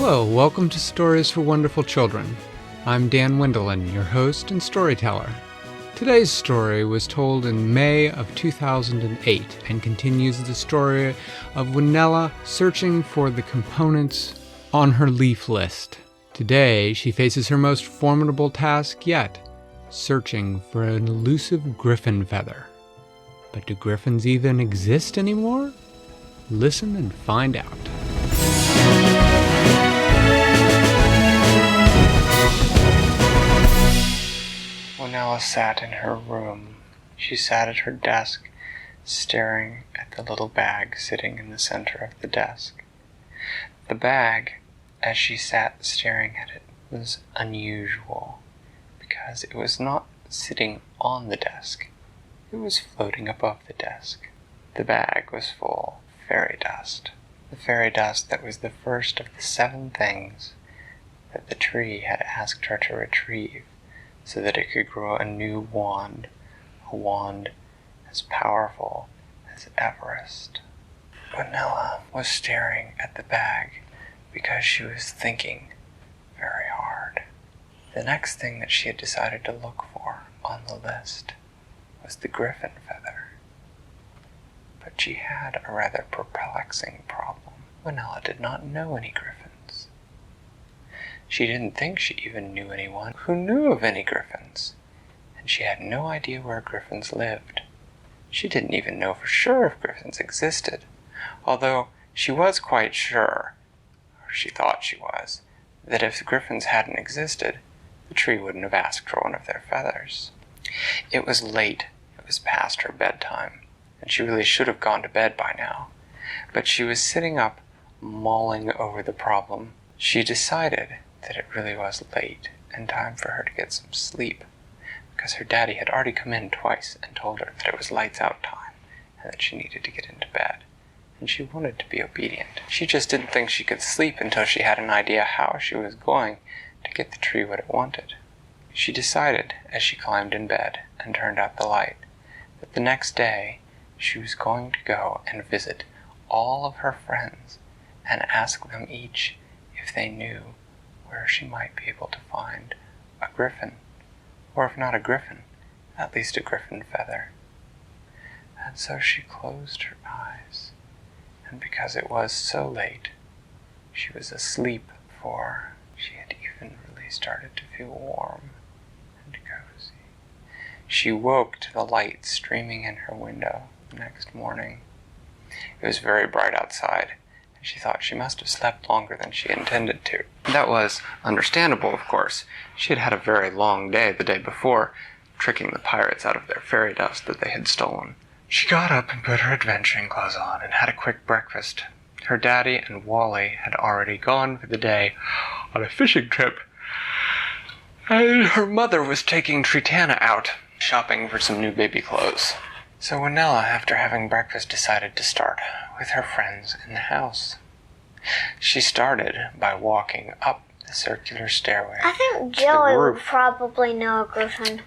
Hello, welcome to Stories for Wonderful Children. I'm Dan Wendelin, your host and storyteller. Today's story was told in May of 2008 and continues the story of Winella searching for the components on her leaf list. Today, she faces her most formidable task yet, searching for an elusive griffin feather. But do griffins even exist anymore? Listen and find out. Winella sat in her room. She sat at her desk, staring at the little bag sitting in the center of the desk. The bag, as she sat staring at it, was unusual because it was not sitting on the desk. It was floating above the desk. The bag was full of fairy dust. The fairy dust that was the first of the 7 things that the tree had asked her to retrieve, so that it could grow a new wand, a wand as powerful as Everest. Winella was staring at the bag because she was thinking very hard. The next thing that she had decided to look for on the list was the griffin feather. But she had a rather perplexing problem. Winella did not know any griffins. She didn't think she even knew anyone who knew of any griffins, and she had no idea where griffins lived. She didn't even know for sure if griffins existed, although she was quite sure, or she thought she was, that if the griffins hadn't existed, the tree wouldn't have asked for one of their feathers. It was late. It was past her bedtime, and she really should have gone to bed by now. But she was sitting up, mulling over the problem. She decided that it really was late and time for her to get some sleep, because her daddy had already come in twice and told her that it was lights out time and that she needed to get into bed, and she wanted to be obedient. She just didn't think she could sleep until she had an idea how she was going to get the tree what it wanted. She decided, as she climbed in bed and turned out the light, that the next day she was going to go and visit all of her friends and ask them each if they knew where she might be able to find a griffin, or if not a griffin, at least a griffin feather. And so she closed her eyes, and because it was so late, she was asleep, for she had even really started to feel warm and cozy. She woke to the light streaming in her window the next morning. It was very bright outside, and she thought she must have slept longer than she intended to. That was understandable, of course. She had had a very long day the day before, tricking the pirates out of their fairy dust that they had stolen. She got up and put her adventuring clothes on and had a quick breakfast. Her daddy and Wally had already gone for the day on a fishing trip, and her mother was taking Tritana out, shopping for some new baby clothes. So Winella, after having breakfast, decided to start with her friends in the house. She started by walking up the circular stairway. I think Joey would probably know a griffin.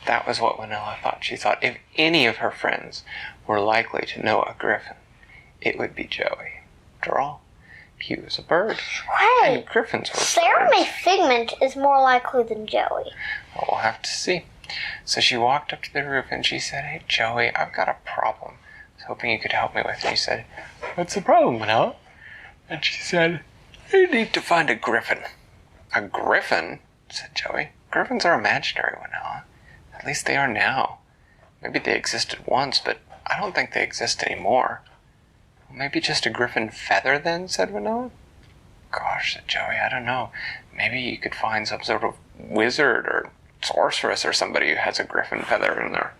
That was what Winella thought. She thought if any of her friends were likely to know a griffin, it would be Joey. After all, he was a bird. Wait, and griffins were Sarah May birds. Figment is more likely than Joey. Well, we'll have to see. So she walked up to the roof and she said, "Hey, Joey, I've got a problem I was hoping you could help me with." And he said, "What's the problem, Winella?" And she said, "You need to find a griffin." "A griffin?" said Joey. "Griffins are imaginary, Winella. At least they are now. Maybe they existed once, but I don't think they exist anymore." "Maybe just a griffin feather, then?" said Winella. "Gosh," said Joey, "I don't know. Maybe you could find some sort of wizard or sorceress or somebody who has a griffin feather in their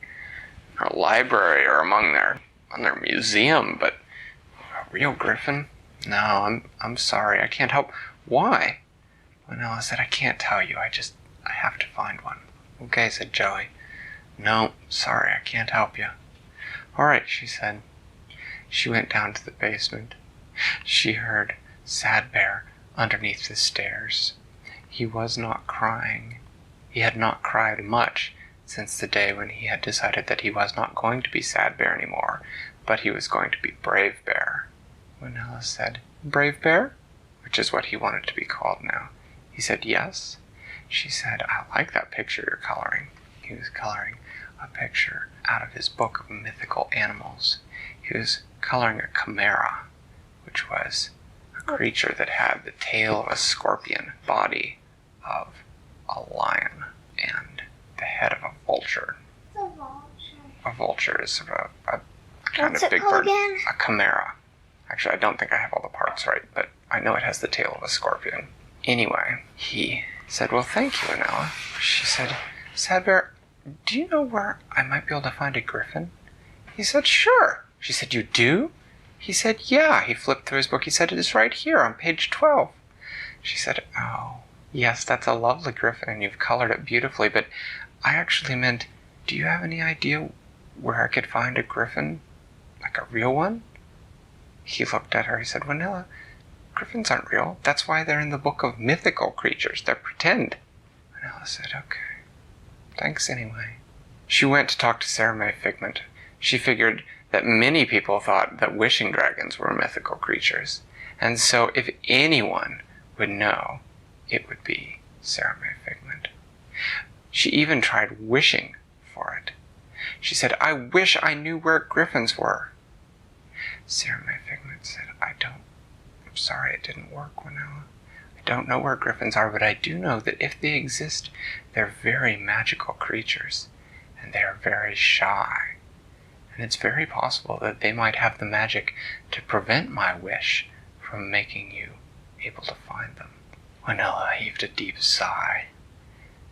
library or on their museum, but a real griffin? No, I'm sorry, I can't help." "Why?" Winella said, "I can't tell you. I have to find one." "Okay," said Joey. "No, sorry, I can't help you." "All right," she said. She went down to the basement. She heard Sad Bear underneath the stairs. He was not crying. He had not cried much since the day when he had decided that he was not going to be Sad Bear anymore, but he was going to be Brave Bear. Winella said, "Brave Bear?" which is what he wanted to be called now. He said, yes. She said, I like that picture you're coloring. He was coloring a picture out of his book of mythical animals. He was coloring a chimera, which was a creature that had the tail of a scorpion, body of a lion, and the head of a vulture. A vulture is sort of a kind of big bird. Again? A chimera. Actually, I don't think I have all the parts right, but I know it has the tail of a scorpion. Anyway, he said, well, thank you, Winella. She said, Sad Bear, do you know where I might be able to find a griffin? He said, sure. She said, you do? He said, yeah. He flipped through his book. He said, it is right here on page 12. She said, oh, yes, that's a lovely griffin, and you've colored it beautifully, but I actually meant, do you have any idea where I could find a griffin? Like a real one? He looked at her. He said, Winella, griffins aren't real. That's why they're in the book of mythical creatures. They're pretend. Winella said, okay. Thanks anyway. She went to talk to Sarah May Figment. She figured that many people thought that wishing dragons were mythical creatures. And so if anyone would know, it would be Sarah May Figment. She even tried wishing for it. She said, I wish I knew where griffins were. Sarah May Figment said, I'm sorry it didn't work, Winella. I don't know where griffins are, but I do know that if they exist, they're very magical creatures, and they are very shy. And it's very possible that they might have the magic to prevent my wish from making you able to find them. Winella heaved a deep sigh.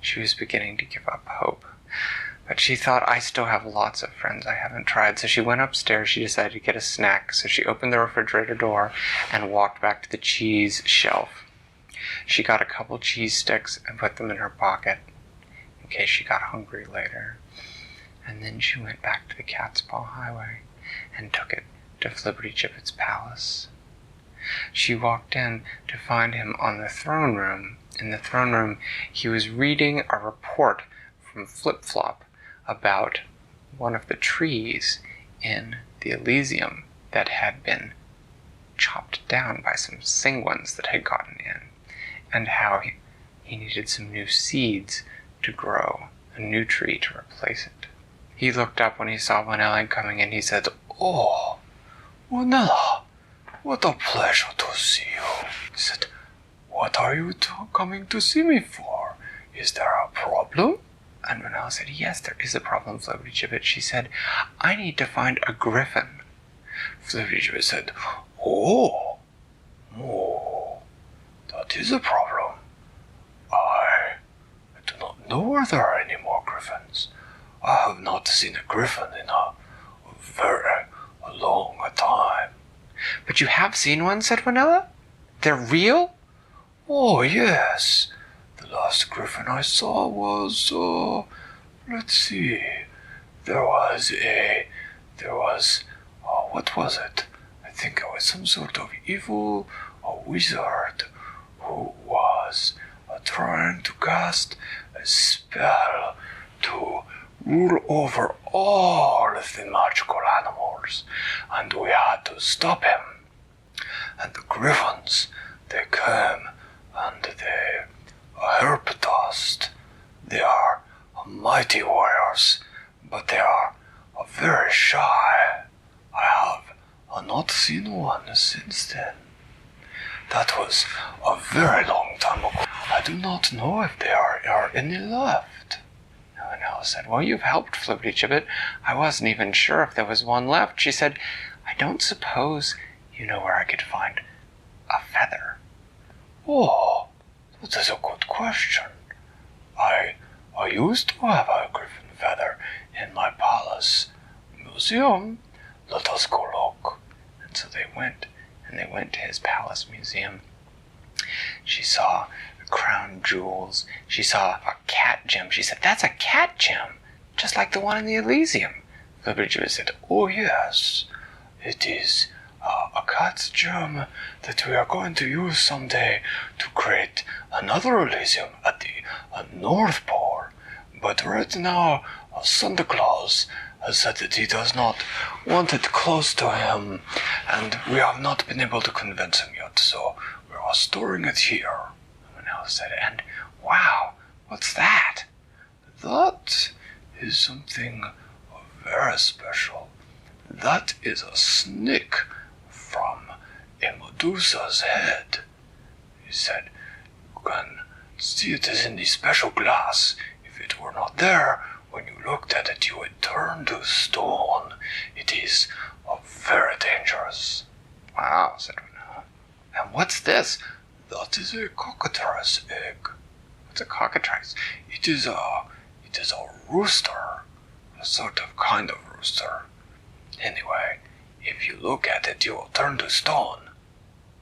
She was beginning to give up hope. But she thought, I still have lots of friends I haven't tried. So she went upstairs. She decided to get a snack. So she opened the refrigerator door and walked back to the cheese shelf. She got a couple cheese sticks and put them in her pocket in case she got hungry later. And then she went back to the Cat's Paw Highway and took it to Flippity Gibbet's palace. She walked in to find him on the throne room. In the throne room, he was reading a report from Flip Flop about one of the trees in the Elysium that had been chopped down by some Singwans that had gotten in, and how he needed some new seeds to grow a new tree to replace it. He looked up when he saw Winella coming in. He said, oh, Winella, what a pleasure to see you. He said, what are you coming to see me for? Is there a problem? And Winella said, yes, there is a problem, Flippity Gibbet. She said, I need to find a griffin. Flippity Gibbet said, oh, that is a problem. I do not know where there are any more griffins. I have not seen a griffin in a very long time. But you have seen one, said Winella? They're real? Oh, yes. The last griffin I saw was, let's see, what was it? I think it was some sort of evil wizard who was trying to cast a spell to rule over all the magical animals, and we had to stop him. And the griffins, they came and they helped us. They are mighty warriors, but they are very shy. I have not seen one since then. That was a very long time ago. I do not know if there are any left. And Alice said, well, you've helped, Flippity Gibbet. I wasn't even sure if there was one left. She said, I don't suppose you know where I could find a feather. Oh, that is a good question. I used to have a griffin feather in my palace museum. Let us go look. And so they went to his palace museum. She saw crown jewels. She saw a cat gem. She said, that's a cat gem, just like the one in the Elysium. Flippity Gibbet said, oh yes, it is a cat's gem that we are going to use someday to create another Elysium at the North Pole. But right now, Santa Claus has said that he does not want it close to him, and we have not been able to convince him yet, so we're are storing it here, Winella said. And, wow, what's that? That is something very special. That is a snake from a Medusa's head. He said, you can see it is in the special glass. If it were not there, when you looked at it, you would turn to stone. It is very dangerous. Wow, said Winella. And what's this? That is a cockatrice egg. What's a cockatrice? It is a rooster. A sort of kind of rooster. Anyway, if you look at it, you will turn to stone.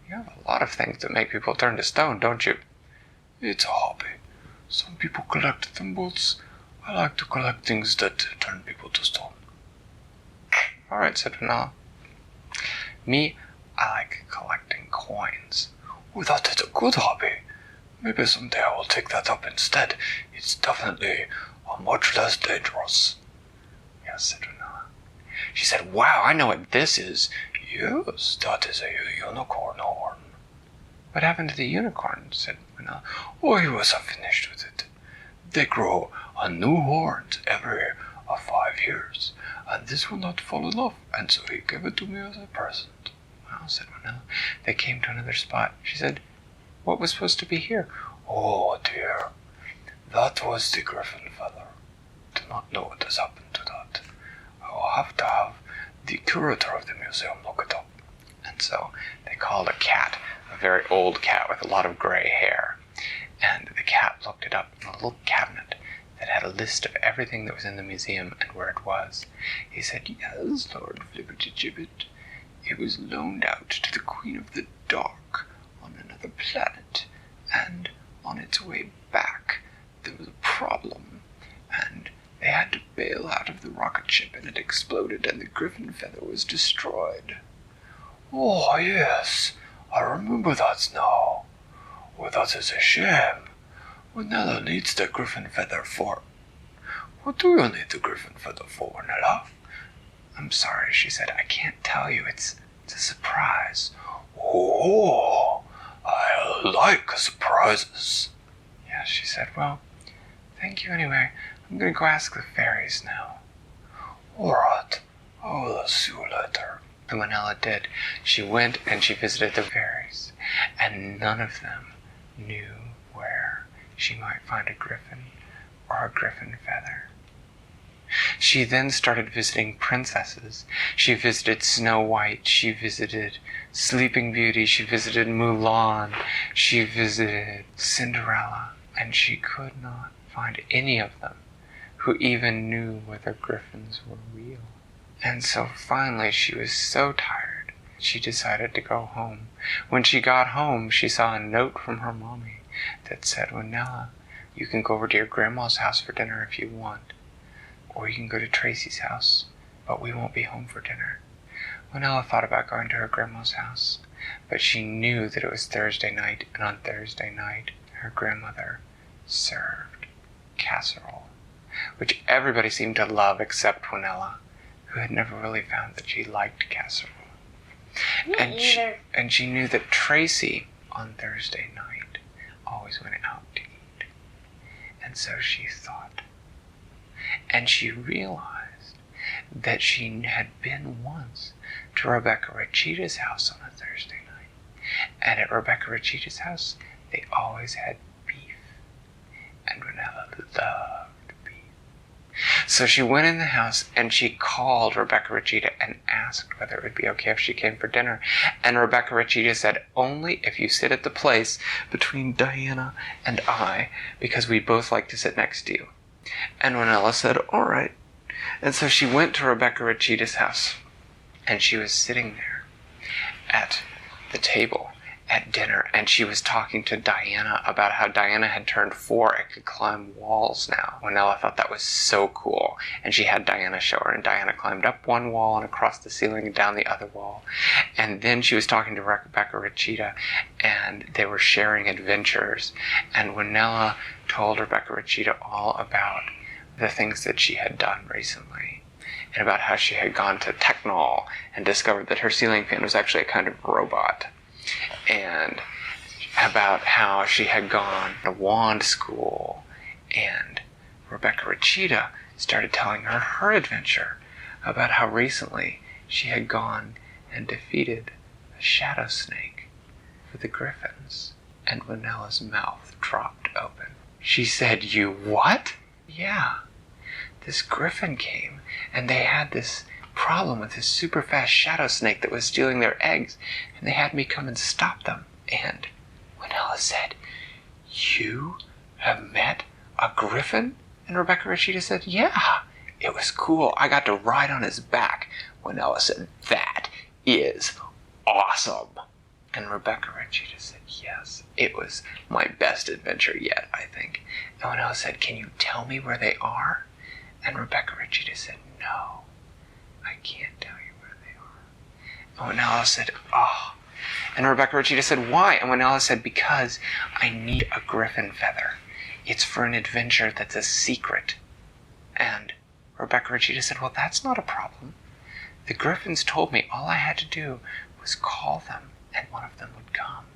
You have a lot of things that make people turn to stone, don't you? It's a hobby. Some people collect thimbles. I like to collect things that turn people to stone. All right, said Winella. Me, I like collecting coins. Oh, that is a good hobby. Maybe someday I will take that up instead. It's definitely much less dangerous. Yes, said Winella. She said, wow, I know what this is. Yes, that is a unicorn horn. What happened to the unicorn? Said Winella. Oh, he was finished with it. They grow new horns every 5 years, and this will not fall off, and so he gave it to me as a present. Well, said Winella. They came to another spot. She said, what was supposed to be here? Oh, dear. That was the griffin feather. I do not know what has happened to that. I will have to have the curator of the museum look it up. And so they called a cat, a very old cat with a lot of gray hair. And the cat looked it up in a little cabinet that had a list of everything that was in the museum and where it was. He said, yes, Lord Flibbertigibbet, it was loaned out to the Queen of the Dark on another planet, and on its way back there was a problem, and they had to bail out of the rocket ship, and it exploded, and the griffin feather was destroyed. Oh, yes, I remember that now. Oh, that is a shame. Winella needs the griffin feather for... What do you need the griffin feather for, Winella? I'm sorry, she said. I can't tell you. It's a surprise. Oh, I like surprises. Yes, she said. Well, thank you anyway. I'm going to go ask the fairies now. All right. I will see you later. And Winella did. She went and she visited the fairies, and none of them knew where she might find a griffin or a griffin feather. She then started visiting princesses. She visited Snow White. She visited Sleeping Beauty. She visited Mulan. She visited Cinderella. And she could not find any of them who even knew whether griffins were real. And so finally she was so tired, she decided to go home. When she got home, she saw a note from her mommy that said, Winella, you can go over to your grandma's house for dinner if you want. Or you can go to Tracy's house, but we won't be home for dinner. Winella thought about going to her grandma's house, but she knew that it was Thursday night, and on Thursday night, her grandmother served casserole, which everybody seemed to love except Winella, who had never really found that she liked casserole. And she knew that Tracy, on Thursday night, always went out to eat. And so she thought. And she realized that she had been once to Rebecca Recheetah's house on a Thursday night. And at Rebecca Recheetah's house, they always had beef. And Winella loved beef. So she went in the house and she called Rebecca Recheetah and asked whether it would be okay if she came for dinner. And Rebecca Recheetah said, only if you sit at the place between Diana and I, because we both like to sit next to you. And Winella said, all right. And so she went to Rebecca Recheetah's house, and she was sitting there at the table at dinner, and she was talking to Diana about how Diana had turned 4 and could climb walls now. Winella thought that was so cool, and she had Diana show her, and Diana climbed up one wall and across the ceiling and down the other wall. And then she was talking to Rebecca Recheetah, and they were sharing adventures, and Winella told Rebecca Recheetah all about the things that she had done recently, and about how she had gone to Technol and discovered that her ceiling fan was actually a kind of robot. And about how she had gone to wand school, and Rebecca Recheetah started telling her adventure about how recently she had gone and defeated a shadow snake for the gryphons, and Winella's mouth dropped open. She said, "You what?" "Yeah, this gryphon came, and they had this problem with this super fast shadow snake that was stealing their eggs, and they had me come and stop them." And Winella said, "You have met a gryphon?" And Rebecca Recheetah said, "Yeah, it was cool. I got to ride on his back." Winella said, "That is awesome." And Rebecca Recheetah said, "Yes, it was my best adventure yet, I think." And Winella said, "Can you tell me where they are?" And Rebecca Recheetah said, "No, I can't tell you where they are." And Winella said, "Oh." And Rebecca Recheetah said, "Why?" And Winella said, "Because I need a gryphon feather. It's for an adventure that's a secret." And Rebecca Recheetah said, "Well, that's not a problem. The gryphons told me all I had to do was call them, and one of them would come."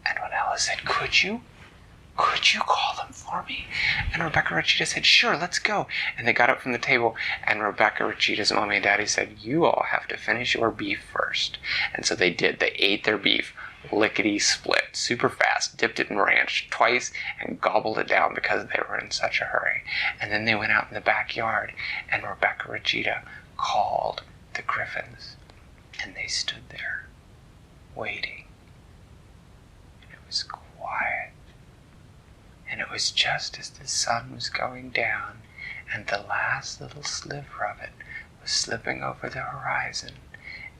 And Winella said, Could you call them for me?" And Rebecca Recheetah said, "Sure, let's go." And they got up from the table, and Rebecca Recheetah's mommy and daddy said, "You all have to finish your beef first." And so they did. They ate their beef, lickety-split, super fast, dipped it in ranch twice, and gobbled it down because they were in such a hurry. And then they went out in the backyard, and Rebecca Recheetah called the gryphons. And they stood there, waiting. And it was quiet. And it was just as the sun was going down, and the last little sliver of it was slipping over the horizon,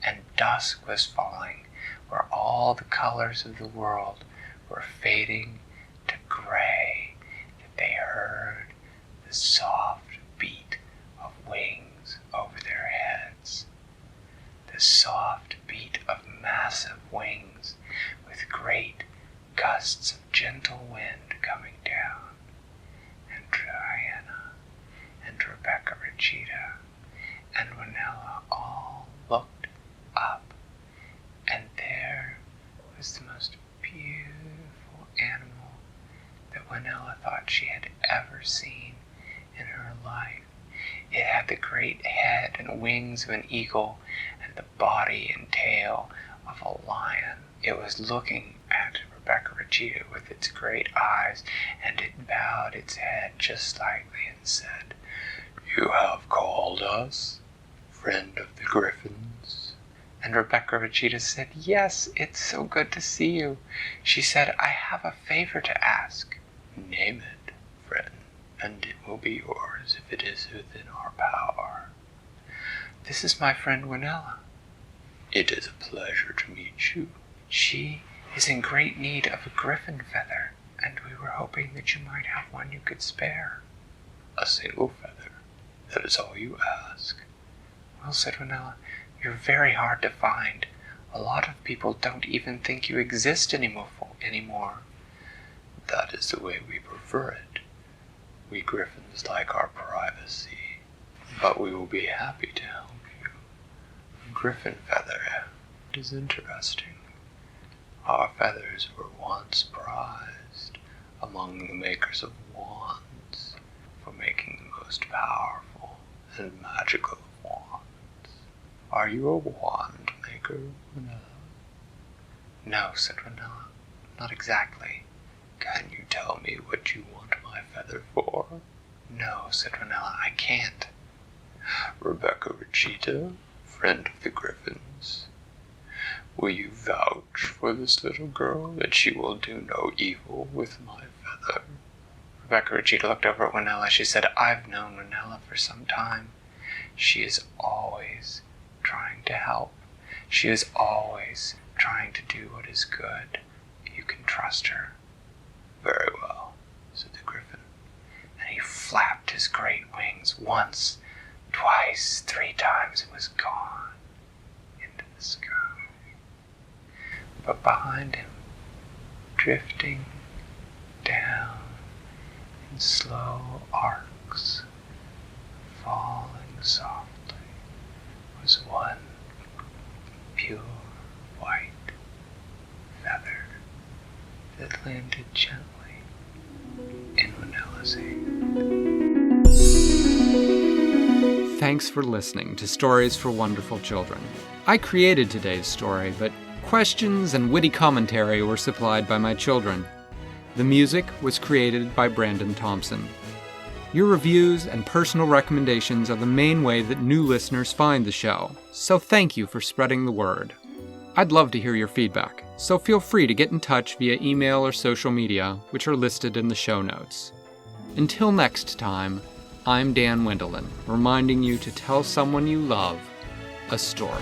and dusk was falling, where all the colors of the world were fading to gray, that they heard the soft beat of wings over their heads. The soft beat of massive wings with great gusts of gentle wind coming down, and Diana and Rebecca Recheetah and Winella all looked up, and there was the most beautiful animal that Winella thought she had ever seen in her life. It had the great head and wings of an eagle and the body and tail of a lion. It was looking at Rebecca Recheetah with its great eyes, and it bowed its head just slightly and said, "You have called us, friend of the gryphons?" And Rebecca Recheetah said, "Yes, it's so good to see you." She said, "I have a favor to ask." "Name it, friend, and it will be yours if it is within our power." "This is my friend Winella." "It is a pleasure to meet you." "She is in great need of a gryphon feather, and we were hoping that you might have one you could spare." "A single feather? That is all you ask?" "Well," said Winella, "you're very hard to find. A lot of people don't even think you exist anymore." "That is the way we prefer it. We gryphons like our privacy, but we will be happy to help you. A gryphon feather is interesting. Our feathers were once prized among the makers of wands for making the most powerful and magical of wands. Are you a wand maker, Winella?" "No," said Winella, "not exactly." "Can you tell me what you want my feather for?" "No," said Winella, "I can't." "Rebecca Recheetah, friend of the gryphons, will you vouch for this little girl that she will do no evil with my feather?" Rebecca Recheetah looked over at Winella. She said, "I've known Winella for some time. She is always trying to help. She is always trying to do what is good. You can trust her." "Very well," said the gryphon, and he flapped his great wings once, twice, 3 times, and was gone into the sky. But behind him, drifting down in slow arcs, falling softly, was one pure white feather that landed gently in Winella's hand. Thanks for listening to Stories for Wonderful Children. I created today's story, but questions and witty commentary were supplied by my children. The music was created by Brandon Thompson. Your reviews and personal recommendations are the main way that new listeners find the show, so thank you for spreading the word. I'd love to hear your feedback, so feel free to get in touch via email or social media, which are listed in the show notes. Until next time, I'm Dan Wendelin, reminding you to tell someone you love a story.